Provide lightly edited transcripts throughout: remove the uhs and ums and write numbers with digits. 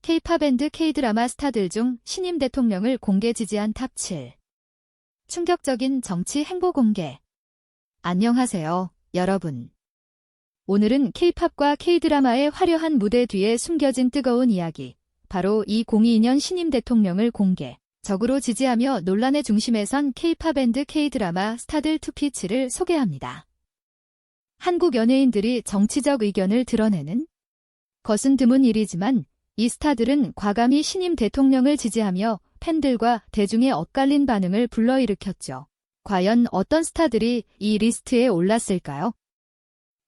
K-팝 앤드 K-드라마 스타들 중 신임 대통령을 공개 지지한 탑 7. 충격적인 정치 행보 공개. 안녕하세요, 여러분. 오늘은 K-팝과 K-드라마의 화려한 무대 뒤에 숨겨진 뜨거운 이야기, 바로 2022년 신임 대통령을 공개적으로 지지하며 논란의 중심에 선 K-팝 앤드 K-드라마 스타들 투피치를 소개합니다. 한국 연예인들이 정치적 의견을 드러내는 것은 드문 일이지만 이 스타들은 과감히 신임 대통령을 지지하며 팬들과 대중의 엇갈린 반응을 불러일으켰죠. 과연 어떤 스타들이 이 리스트에 올랐을까요?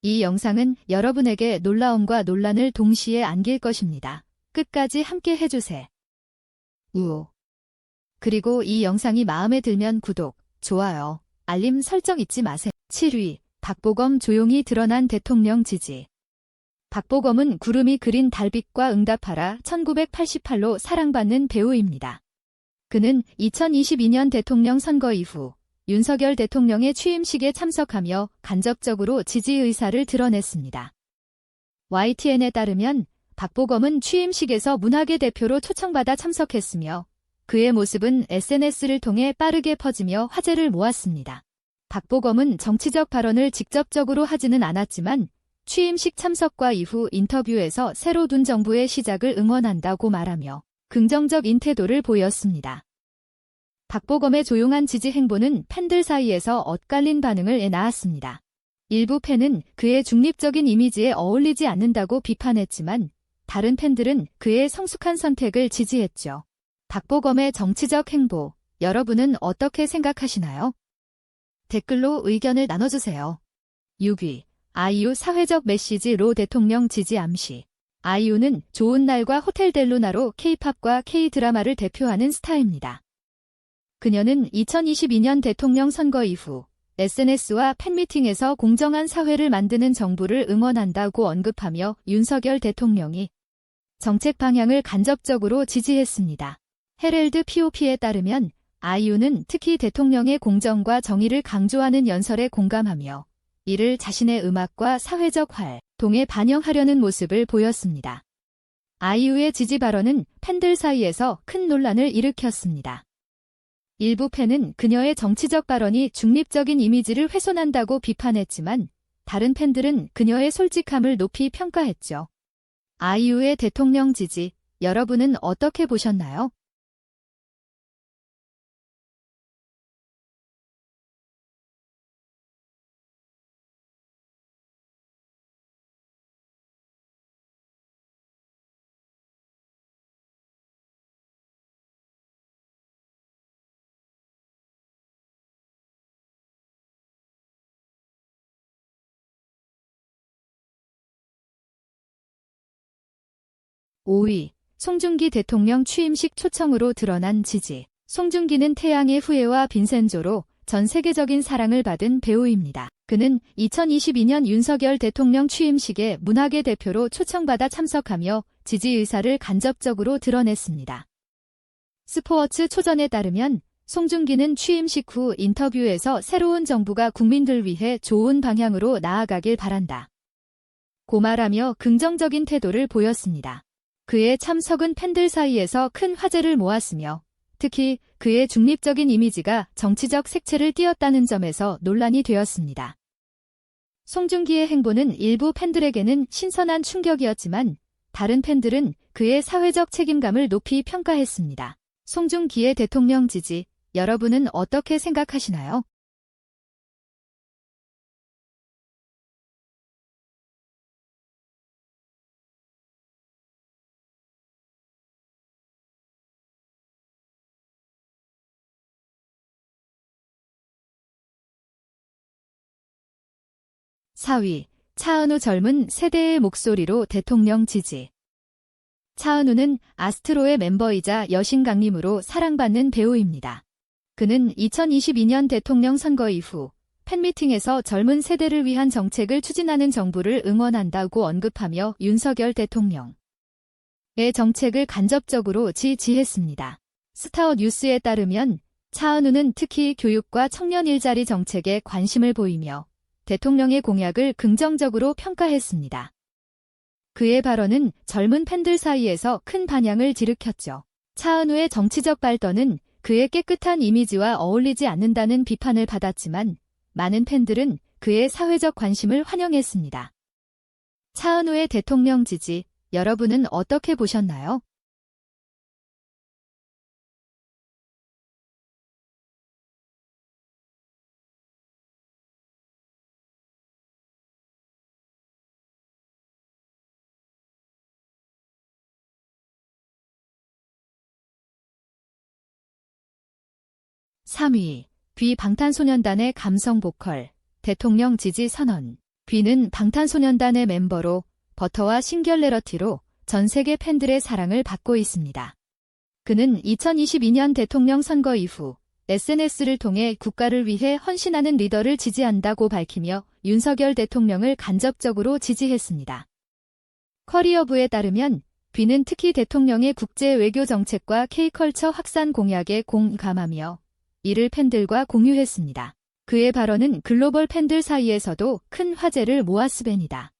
이 영상은 여러분에게 놀라움과 논란을 동시에 안길 것입니다. 끝까지 함께 해주세요. 그리고 이 영상이 마음에 들면 구독, 좋아요, 알림 설정 잊지 마세요. 7위, 박보검 조용히 드러난 대통령 지지. 박보검은 구름이 그린 달빛과 응답하라 1988로 사랑받는 배우입니다. 그는 2022년 대통령 선거 이후 윤석열 대통령의 취임식에 참석하며 간접적으로 지지 의사를 드러냈습니다. YTN에 따르면 박보검은 취임식에서 문화계 대표로 초청받아 참석했으며 그의 모습은 SNS를 통해 빠르게 퍼지며 화제를 모았습니다. 박보검은 정치적 발언을 직접적으로 하지는 않았지만 취임식 참석과 이후 인터뷰에서 새로 둔 정부의 시작을 응원한다고 말하며 긍정적인 태도를 보였습니다. 박보검의 조용한 지지 행보는 팬들 사이에서 엇갈린 반응을 낳았습니다. 일부 팬은 그의 중립적인 이미지에 어울리지 않는다고 비판했지만 다른 팬들은 그의 성숙한 선택을 지지했죠. 박보검의 정치적 행보, 여러분은 어떻게 생각하시나요? 댓글로 의견을 나눠주세요. 6위, 아이유 사회적 메시지로 대통령 지지 암시. 아이유는 좋은 날과 호텔 델루나로 K-팝과 K-드라마를 대표하는 스타입니다. 그녀는 2022년 대통령 선거 이후 SNS와 팬미팅에서 공정한 사회를 만드는 정부를 응원한다고 언급하며 윤석열 대통령이 정책 방향을 간접적으로 지지했습니다. 헤럴드 POP에 따르면 아이유는 특히 대통령의 공정과 정의를 강조하는 연설에 공감하며 이를 자신의 음악과 사회적 활동에 반영하려는 모습을 보였습니다. 아이유의 지지 발언은 팬들 사이에서 큰 논란을 일으켰습니다. 일부 팬은 그녀의 정치적 발언이 중립적인 이미지를 훼손한다고 비판했지만 다른 팬들은 그녀의 솔직함을 높이 평가했죠. 아이유의 대통령 지지, 여러분은 어떻게 보셨나요? (5위) 송중기 대통령 취임식 초청으로 드러난 지지. 송중기는 태양의 후예와 빈센조로 전 세계적인 사랑을 받은 배우입니다. 그는 2022년 윤석열 대통령 취임식에 문화계 대표로 초청받아 참석하며 지지 의사를 간접적으로 드러냈습니다. 스포츠 초전에 따르면 송중기는 취임식 후 인터뷰에서 새로운 정부가 국민들 위해 좋은 방향으로 나아가길 바란다 고 말하며 긍정적인 태도를 보였습니다. 그의 참석은 팬들 사이에서 큰 화제를 모았으며 특히 그의 중립적인 이미지가 정치적 색채를 띄었다는 점에서 논란이 되었습니다. 송중기의 행보는 일부 팬들에게는 신선한 충격이었지만 다른 팬들은 그의 사회적 책임감을 높이 평가했습니다. 송중기의 대통령 지지, 여러분은 어떻게 생각하시나요? (4위) 차은우 젊은 세대의 목소리로 대통령 지지. 차은우는 아스트로의 멤버이자 여신 강림으로 사랑받는 배우입니다. 그는 2022년 대통령 선거 이후 팬미팅에서 젊은 세대를 위한 정책을 추진하는 정부를 응원한다고 언급하며 윤석열 대통령의 정책을 간접적으로 지지했습니다. 스타워 뉴스에 따르면 차은우는 특히 교육과 청년 일자리 정책에 관심을 보이며 대통령의 공약을 긍정적으로 평가했습니다. 그의 발언은 젊은 팬들 사이에서 큰 반향을 일으켰죠. 차은우의 정치적 발언은 그의 깨끗한 이미지와 어울리지 않는다는 비판을 받았지만 많은 팬들은 그의 사회적 관심을 환영했습니다. 차은우의 대통령 지지, 여러분은 어떻게 보셨나요? (3위) 뷔 방탄소년단의 감성 보컬, 대통령 지지 선언. 뷔는 방탄소년단의 멤버로 버터와 싱귤레러티로 전 세계 팬들의 사랑을 받고 있습니다. 그는 2022년 대통령 선거 이후 SNS를 통해 국가를 위해 헌신하는 리더를 지지한다고 밝히며 윤석열 대통령을 간접적으로 지지했습니다. 커리어부에 따르면 뷔는 특히 대통령의 국제 외교 정책과 K컬처 확산 공약에 공감하며 이를 팬들과 공유했습니다. 그의 발언은 글로벌 팬들 사이에서도 큰 화제를 모았습니다.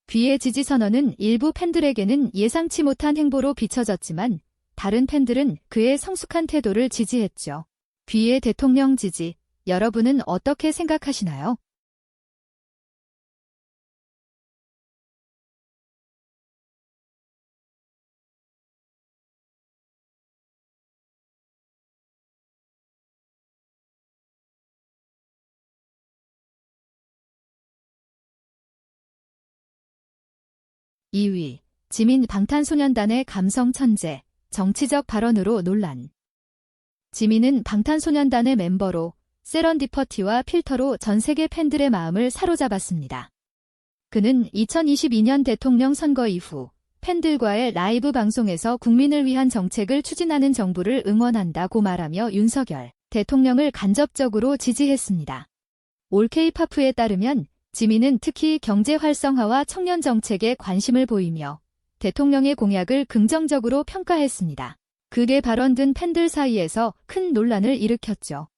뷔의 지지 선언은 일부 팬들에게는 예상치 못한 행보로 비춰졌지만 다른 팬들은 그의 성숙한 태도를 지지했죠. 뷔의 대통령 지지, 여러분은 어떻게 생각하시나요? (2위) 지민 방탄소년단의 감성 천재, 정치적 발언으로 논란. 지민은 방탄소년단의 멤버로 세런디퍼티와 필터로 전 세계 팬들의 마음을 사로잡았습니다. 그는 2022년 대통령 선거 이후 팬들과의 라이브 방송에서 국민을 위한 정책을 추진하는 정부를 응원한다고 말하며 윤석열 대통령을 간접적으로 지지했습니다. 올 K-팝에 따르면 지민은 특히 경제 활성화와 청년 정책에 관심을 보이며 대통령의 공약을 긍정적으로 평가했습니다. 그의 발언 등 팬들 사이에서 큰 논란을 일으켰죠.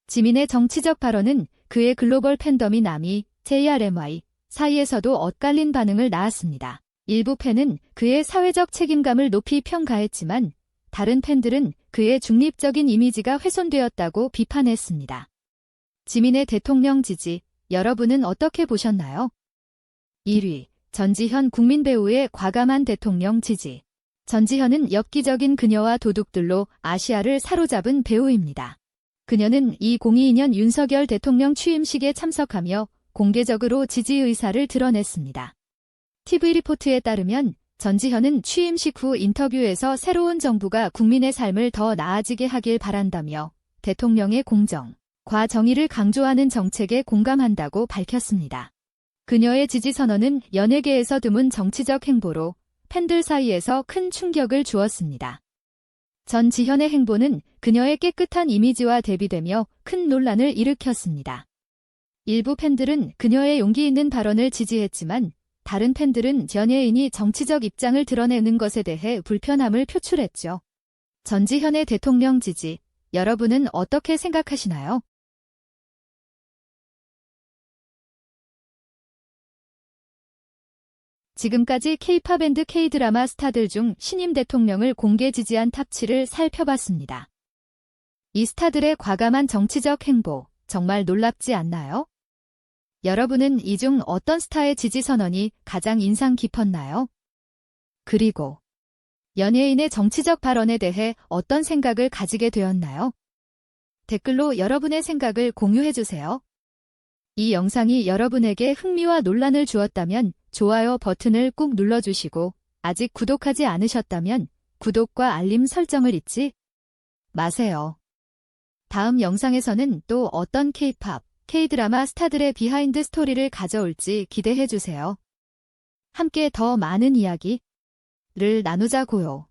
지민의 정치적 발언은 그의 글로벌 팬덤인 남이 JRMY 사이에서도 엇갈린 반응을 낳았습니다. 일부 팬은 그의 사회적 책임감을 높이 평가했지만 다른 팬들은 그의 중립적인 이미지가 훼손되었다고 비판했습니다. 지민의 대통령 지지, 여러분은 어떻게 보셨나요? 1위, 전지현 국민 배우의 과감한 대통령 지지. 전지현은 엽기적인 그녀와 도둑들로 아시아를 사로잡은 배우입니다. 그녀는 2022년 윤석열 대통령 취임식에 참석하며 공개적으로 지지 의사를 드러냈습니다. TV리포트에 따르면 전지현은 취임식 후 인터뷰에서 새로운 정부가 국민의 삶을 더 나아지게 하길 바란다며 대통령의 공정과 정의를 강조하는 정책에 공감한다고 밝혔습니다. 그녀의 지지 선언은 연예계에서 드문 정치적 행보로 팬들 사이에서 큰 충격을 주었습니다. 전지현의 행보는 그녀의 깨끗한 이미지와 대비되며 큰 논란을 일으켰습니다. 일부 팬들은 그녀의 용기 있는 발언을 지지했지만 다른 팬들은 연예인이 정치적 입장을 드러내는 것에 대해 불편함을 표출했죠. 전지현의 대통령 지지, 여러분은 어떻게 생각하시나요? 지금까지 K-팝 앤드 K-드라마 스타들 중 신임 대통령을 공개 지지한 탑 7을 살펴봤습니다. 이 스타들의 과감한 정치적 행보, 정말 놀랍지 않나요? 여러분은 이 중 어떤 스타의 지지 선언이 가장 인상 깊었나요? 그리고 연예인의 정치적 발언에 대해 어떤 생각을 가지게 되었나요? 댓글로 여러분의 생각을 공유해주세요. 이 영상이 여러분에게 흥미와 논란을 주었다면 좋아요 버튼을 꾹 눌러주시고 아직 구독하지 않으셨다면 구독과 알림 설정을 잊지 마세요. 다음 영상에서는 또 어떤 K-팝, K-드라마 스타들의 비하인드 스토리를 가져올지 기대해주세요. 함께 더 많은 이야기를 나누자고요.